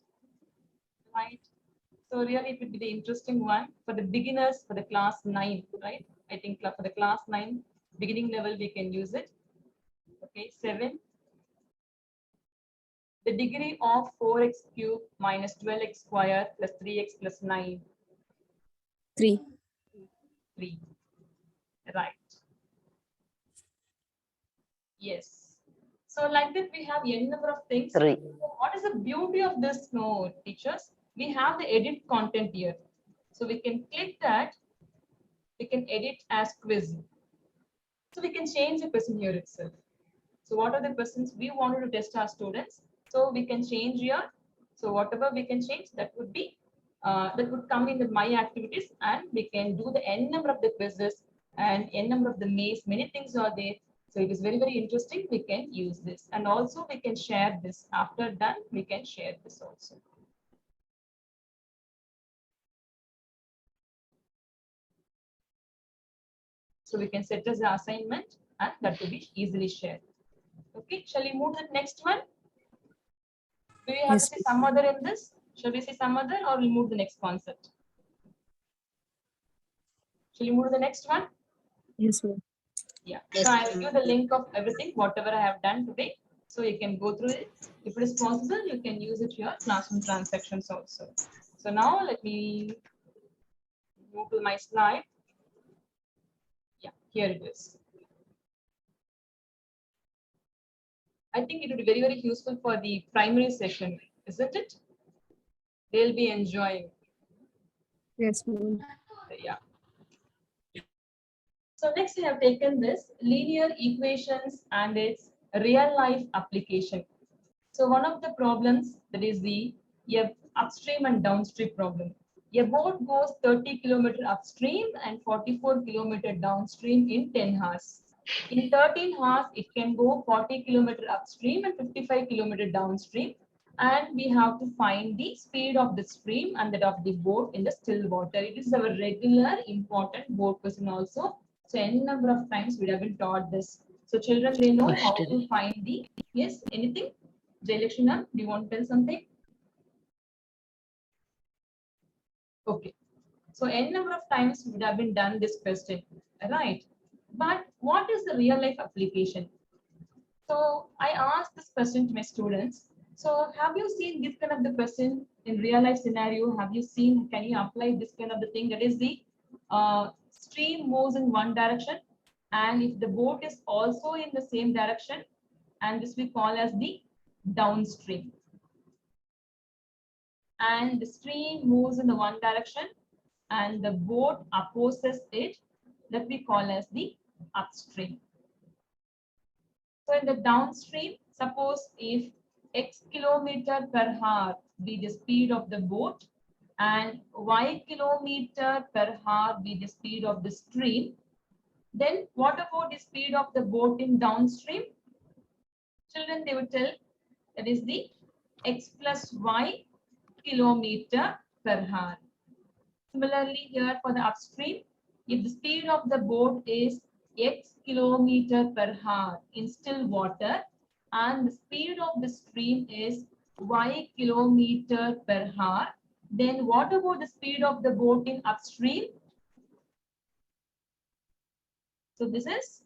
Right. So really it would be the interesting one for the beginners for the class 9, right? I think for the class 9 beginning level we can use it. Okay, 7. The degree of 4x cube minus 12x square plus 3x plus 9.
3.
3. Right. Yes. So like that we have n number of things.
3.
What is the beauty of this node, teachers? We have the edit content here. So we can click that. We can edit as quiz. So we can change the question here itself. So what are the questions we wanted to test our students? So we can change here. So whatever we can change, that would be that would come in the my activities, and we can do the n number of the quizzes and n number of the maze. Many things are there. So it is very, very interesting. We can use this, and also we can share this. After done, we can share this also. So we can set as an assignment, and that will be easily shared. Okay, shall we move to the next one? Do you have
Yes,
to see some other in this? Shall we see some other, or we'll move to the next concept? Shall we move to the next one?
Yes, ma'am.
Yeah. So I'll give the link of everything, whatever I have done today. So you can go through it. If it is possible, you can use it here, classroom transactions also. So now let me move to my slide. Yeah, here it is. I think it would be very, very useful for the primary session, isn't it? They'll be enjoying.
Yes, ma'am.
Yeah. So next I have taken this linear equations and its real life application. So one of the problems that is the upstream and downstream problem. A boat goes 30 kilometer upstream and 44 kilometer downstream in 10 hours. In 13 hours, it can go 40 kilometer upstream and 55 kilometer downstream. And we have to find the speed of the stream and that of the boat in the still water. It is our regular important boat question also. So n number of times we have been taught this. So children, they know how to find the, yes, anything? Jayalakshmi, do you want to tell something? Okay. So n number of times would have been done this question, right? But what is the real life application? So I asked this question to my students. So have you seen this kind of the question in real life scenario? Have you seen, can you apply this kind of the thing? That is the stream moves in one direction. And if the boat is also in the same direction, and this we call as the downstream. And the stream moves in the one direction and the boat opposes it, that we call as the upstream. So in the downstream, suppose if x kilometer per hour be the speed of the boat and y kilometer per hour be the speed of the stream, then what about the speed of the boat in downstream? Children, they would tell that is the x plus y kilometer per hour. Similarly, here for the upstream, if the speed of the boat is x kilometer per hour in still water and the speed of the stream is y kilometer per hour, then what about the speed of the boat in upstream? So this is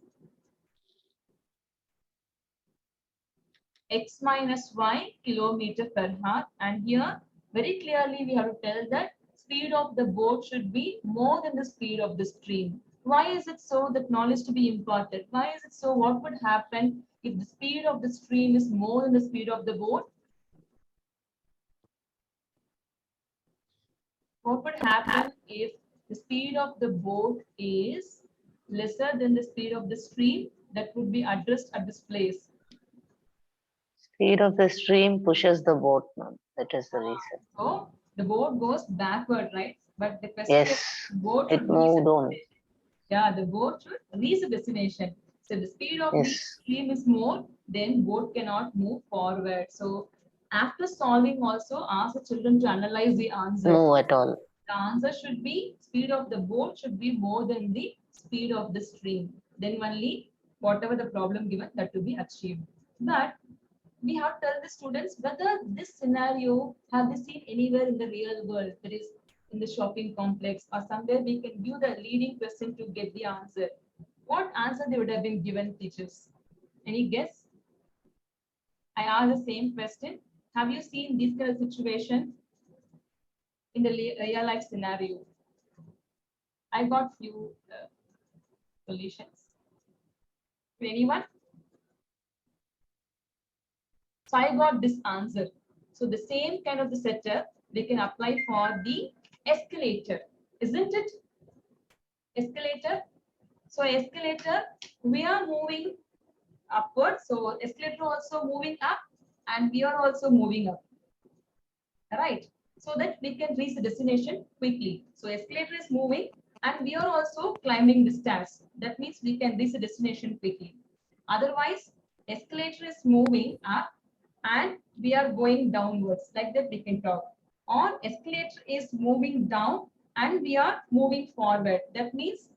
x minus y kilometer per hour, and here very clearly we have to tell that speed of the boat should be more than the speed of the stream. Why is it so? That knowledge to be imparted. Why is it so? What would happen if the speed of the stream is more than the speed of the boat? What would happen if the speed of the boat is lesser than the speed of the stream? That would be addressed at this place.
Speed of the stream pushes the boat, ma'am. That is the reason.
So the boat goes backward, right? But the question
Yes,
is, boat
it
should
moved on.
yeah, the boat should reach the destination. So the speed of the
Yes.
stream is more, then boat cannot move forward. So after solving also, ask the children to analyze the answer.
No at all.
The answer should be speed of the boat should be more than the speed of the stream. Then only whatever the problem given, that to be achieved. But we have to tell the students whether this scenario have they seen anywhere in the real world, that is in the shopping complex or somewhere we can give the leading question to get the answer. What answer they would have been given, teachers? Any guess? I asked the same question. Have you seen this kind of situation in the real life scenario? I got few solutions. Anyone? So I got this answer. So the same kind of the setup we can apply for the escalator, isn't it? Escalator. So escalator, we are moving upward. So escalator also moving up and we are also moving up. Right. So that we can reach the destination quickly. So escalator is moving and we are also climbing the stairs. That means we can reach the destination quickly. Otherwise, escalator is moving up and we are going downwards. Like that we can talk. Or escalator is moving down and we are moving forward. That means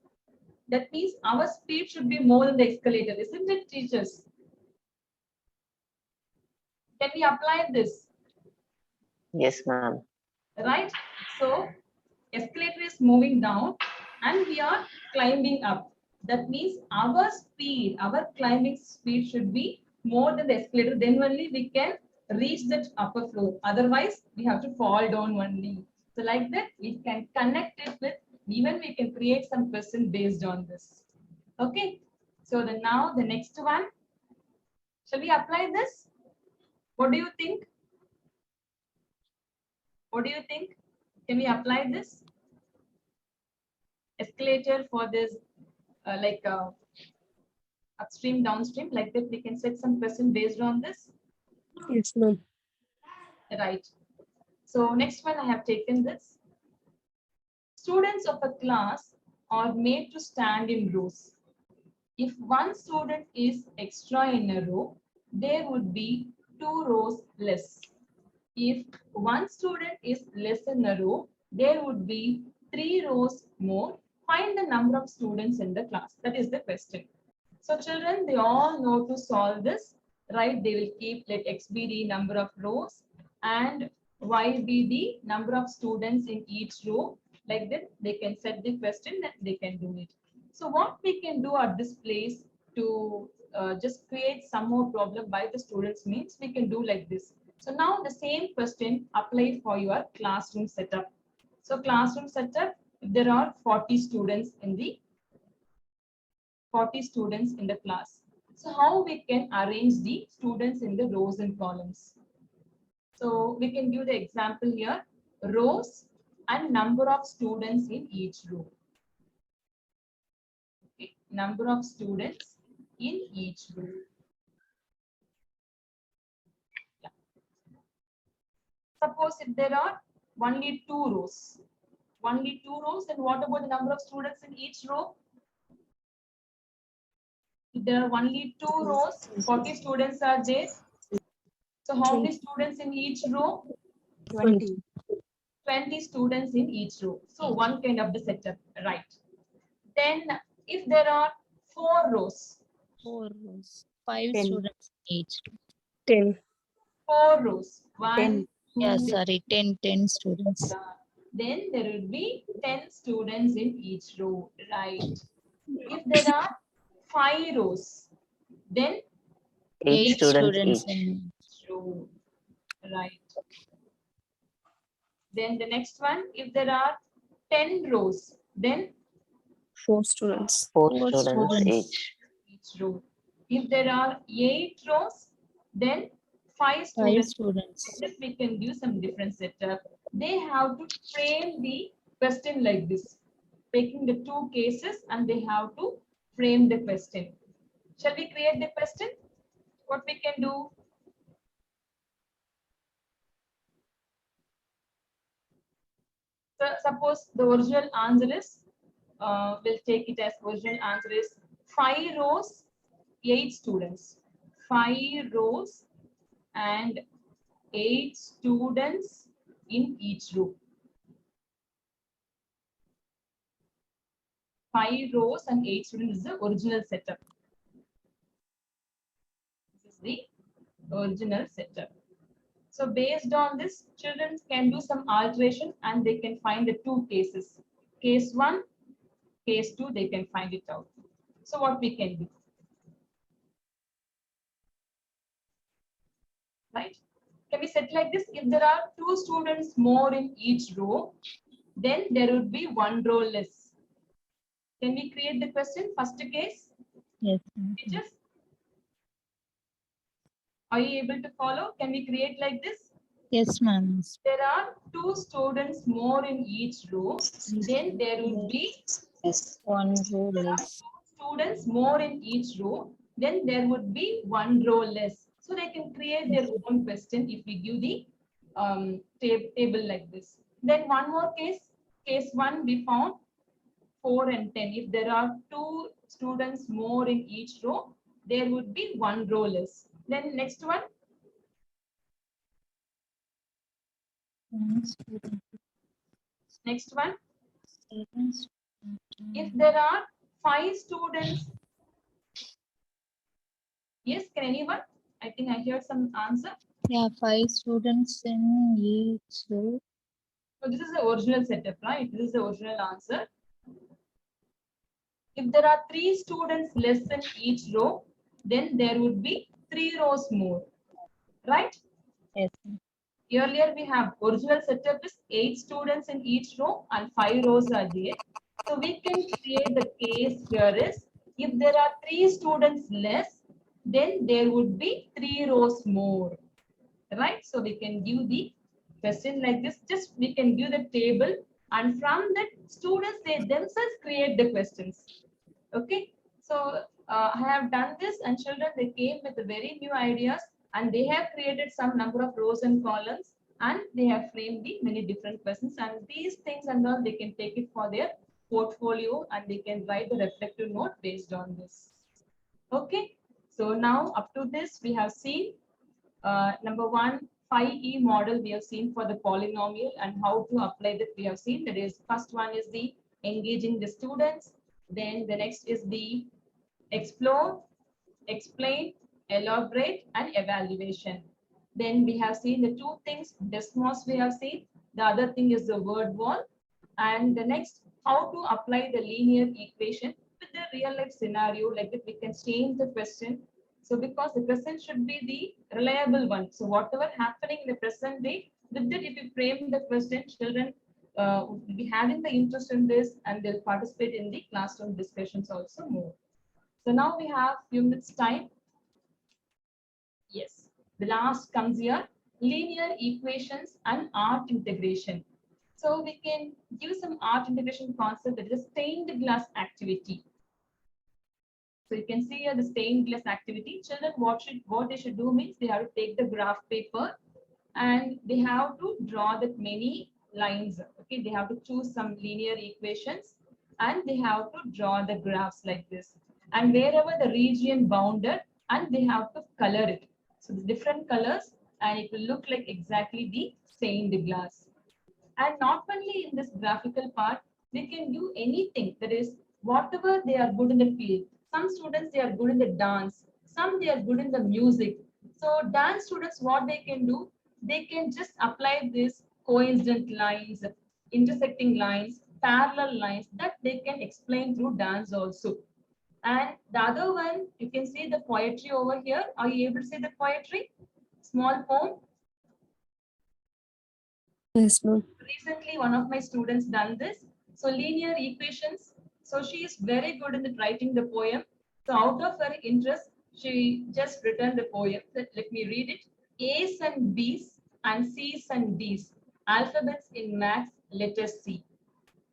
our speed should be more than the escalator, isn't it, teachers? Can we apply this?
Yes, ma'am.
Right? So escalator is moving down and we are climbing up. That means our speed, our climbing speed should be more than the escalator. Then only we can reach that upper floor. Otherwise, we have to fall down only. So like that, we can connect it with, even we can create some question based on this. Okay. So now the next one. Shall we apply this? What do you think? What do you think? Can we apply this? Escalator for this like upstream, downstream, like that we can set some question based on this,
Yes, ma'am.
right? So next one I have taken this. Students of a class are made to stand in rows. If one student is extra in a row, there would be 2 rows less. If one student is less in a row, there would be 3 rows more. Find the number of students in the class. That is the question. So children, they all know to solve this, right? They will keep let X be the number of rows and Y be the number of students in each row. Like that, they can set the question and they can do it. So what we can do at this place to just create some more problem by the students means we can do like this. So now the same question apply for your classroom setup. So classroom setup, there are 40 students in the class. So how we can arrange the students in the rows and columns? So we can give the example here, rows and number of students in each row. Okay. Number of students in each row. Yeah. Suppose if there are only 2 rows, then what about the number of students in each row? If there are only 2 rows, 40 students are there. So how many students in each row?
20.
20 students in each row. So one kind of the setup, right? Then if there are 4 rows,
4 rows, 5
10.
students each.
10.
4 rows, 1,
10.
2,
Yeah, sorry, 10 students.
then there will be 10 students in each row, right? If there are 5 rows, then
8
8
students
students
each.
in
row, right? Then the next one, if there are 10 rows, then
4 students.
4
4
students
students.
each.
each row. If there are 8 rows, then 5
5
students.
students.
If we can do some different setup, they have to frame the question like this, taking the 2 cases and they have to frame the question. Shall we create the question? What we can do? So suppose the original answer is, we'll take it as original answer is 5 rows, 8 students. 5 rows and 8 students in each row. 5 rows and 8 students is the original setup. This is the original setup. So based on this, children can do some alteration and they can find the 2 cases. Case 1, case 2, they can find it out. So what we can do? Right? Can we set like this? If there are 2 students more in each row, then there would be 1 row less. Can we create the question? First case,
Yes.
teachers? Are you able to follow? Can we create like this?
Yes, ma'am.
There are 2 students more in each row, then there would be
Yes.
1 row less.
students more in each row, then there would be 1 row less. So they can create their own question if we give the table like this. Then one more case, case 1 we found 4 and 10. If there are 2 students more in each row, there would be 1 row less. Then next one,
1 student.
next one,
7
if there are 5 students. Yes, can anyone? I think I heard some answer.
Yeah, 5 students in each row.
So this is the original setup, right? This is the original answer. If there are 3 students less in each row, then there would be 3 rows more, right?
Yes.
Earlier we have original setup is 8 students in each row and 5 rows are there. So we can create the case here is, if there are 3 students less, then there would be 3 rows more, right? So we can give the question like this, just we can give the table and from that students, they themselves create the questions. Okay, so I have done this, and children, they came with very new ideas, and they have created some number of rows and columns, and they have framed the many different questions, and these things and all, they can take it for their portfolio, and they can write the reflective note based on this. Okay, so now up to this we have seen number one, 5E model we have seen for the polynomial, and how to apply that we have seen. That is, first one is the engaging the students. Then the next is the explore, explain, elaborate, and evaluation. Then we have seen the two things, Desmos we have seen. The other thing is the word wall. And the next, how to apply the linear equation with the real life scenario, like that we can change the question. So because the question should be the reliable one. So whatever happening in the present day, with that if you frame the question, children will be having the interest in this, and they'll participate in the classroom discussions also more. So now we have few minutes time. Yes, the last comes here, linear equations and art integration. So we can give some art integration concept, that is a stained glass activity. So you can see here the stained glass activity. Children, what they should do means they have to take the graph paper, and they have to draw that many lines. Okay, they have to choose some linear equations, and they have to draw the graphs like this. And wherever the region bounded, and they have to color it. So the different colors, and it will look like exactly the stained glass. And not only in this graphical part, we can do anything, that is whatever they are good in the field. Some students, they are good in the dance, some they are good in the music. So dance students, what they can do, they can just apply this coincident lines, intersecting lines, parallel lines, that they can explain through dance also. And the other one, you can see the poetry over here. Are you able to see the poetry? Small poem.
Yes, ma'am.
Recently, one of my students done this. So linear equations. So she is very good in writing the poem. So out of her interest, she just written the poem. Let me read it. A's and B's and C's and D's. Alphabets in maths, letters C.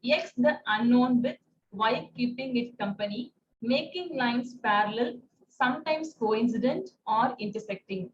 X the unknown with Y keeping it company, making lines parallel, sometimes coincident or intersecting.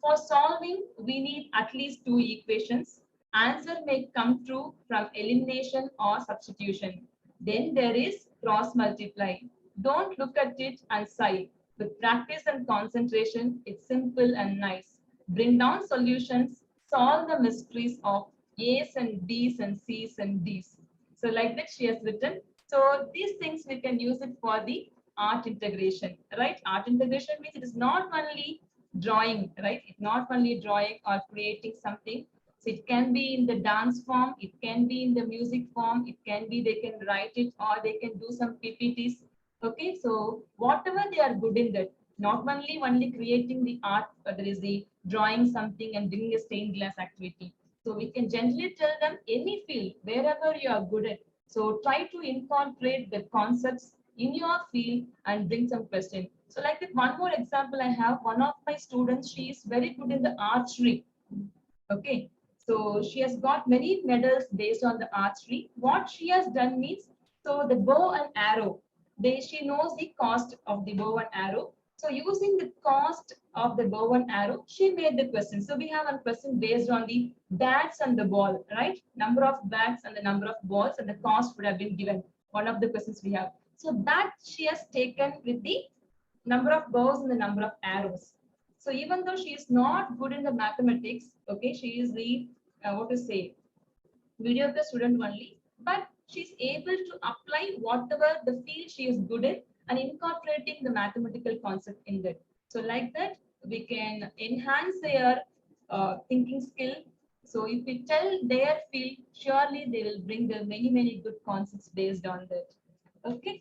For solving, we need at least two equations. Answer may come true from elimination or substitution. Then there is cross multiply. Don't look at it and sigh. With practice and concentration, it's simple and nice. Bring down solutions, solve the mysteries of A's and B's and C's and D's. So like that she has written. So these things we can use it for the art integration, right? Art integration means it is not only drawing, right? It's not only drawing or creating something. So it can be in the dance form, it can be in the music form, it can be they can write it, or they can do some PPTs. Okay, so whatever they are good in that, not only creating the art, but there is the drawing something and doing a stained glass activity. So we can generally tell them any field, wherever you are good at. So try to incorporate the concepts in your field and bring some question. So like that, one more example I have, one of my students, she is very good in the archery. Okay, so she has got many medals based on the archery. What she has done means, so the bow and arrow, she knows the cost of the bow and arrow. So using the cost of the bow and arrow, she made the question. So we have a question based on the bats and the ball, right? Number of bats and the number of balls, and the cost would have been given. One of the questions we have. So that she has taken with the number of bows and the number of arrows. So even though she is not good in the mathematics, okay, she is the, what to say, mediocre student only, but she's able to apply whatever the field she is good in and incorporating the mathematical concept in that. So like that, we can enhance their thinking skill. So if we tell their field, surely they will bring the many good concepts based on that. Okay.